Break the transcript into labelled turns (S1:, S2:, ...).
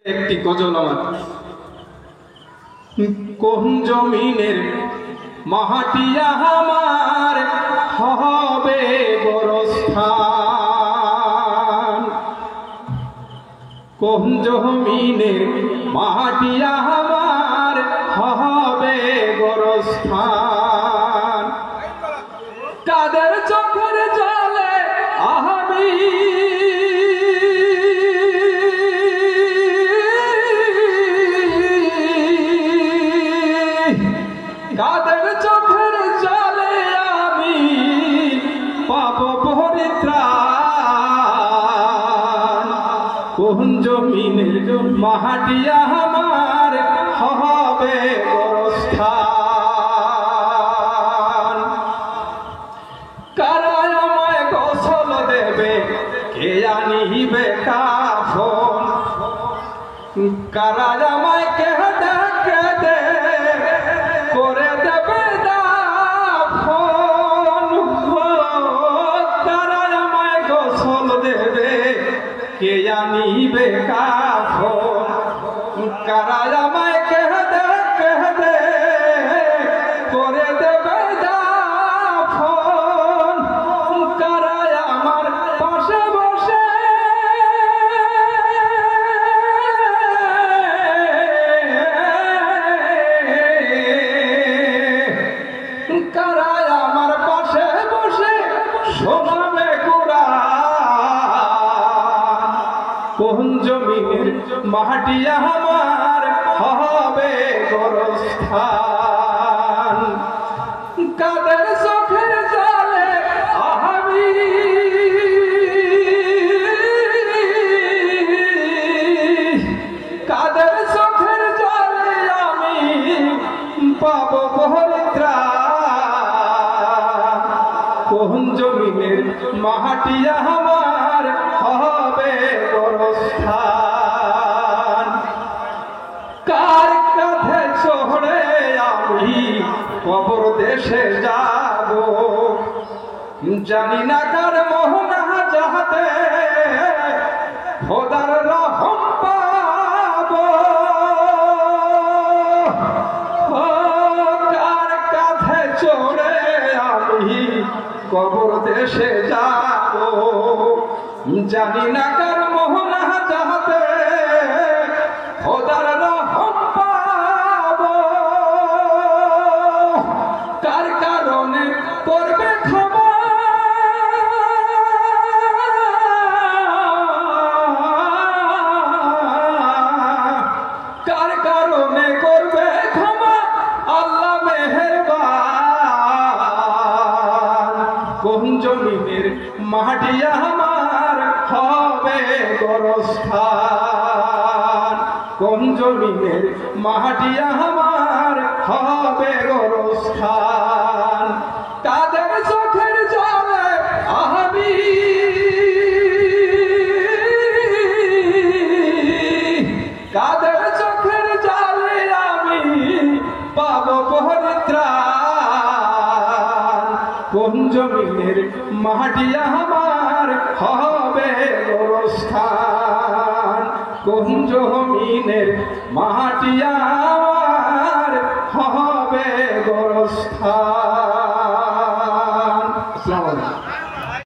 S1: একটি গজল আমার। কোন জমিনের মাটিয়া আমার হবে গোরস্থান, কোন জমিনের মাটিয়া আমার হবে গোরস্থান। কাদের চোখের জলে আমি কাদের চোখের জলে আমি পাব পরিত্রাণ। কোন জমিনের মাটিয়া আমার হবে গোরস্থান। কারা আমায় গোসল দেবে, কে আনিবে কাফন, কারা আমায় কেঁদে কেঁদে করে দেবে দাফন। কারা আমায় গোসল দেবে, কে আনিবে কাফন, কারা আমায় কেঁদে কেঁদে করে দেবে দাফন। কারা আমার পাশে বসে কারা আমার পাশে বসে শোনাবে কুরআন। কোন জমিনের মাটিয়া আমার হবে গোরস্থান। কাদের চোখের জলে আমি কাদের চোখের জলে আমি পাব পরিত্রাণ। কোন জমিনের মাটিয়া আমার হবে গোরস্থান। কার কাঁধে চড়ে আমি কবর দেশে যাব, জানি না কার মোহনা যাহাতে খোদার রহম পাব। কার কাঁধে চড়ে আমি কবর দেশে যাব, জানি না কার মোহনা যাহাতে খোদার রহম পাব। কার কারণে করবে ক্ষমা, কার কারণে করবে ক্ষমা আল্লাহ মেহেরবান। কোন জমিনের মাটিয়া আমার হবে গোরস্থান। কোন জমিনের মাটিয়া আমার হবে গোরস্থান। কাদের চোখের জলে আমি কাদের চোখের জলে আমি পাব পরিত্রাণ। কোন জমিনের মাটিয়া আমার হবে গোরস্থান। কোন জমিনের মাটিয়া আমার হবে গোরস্থান।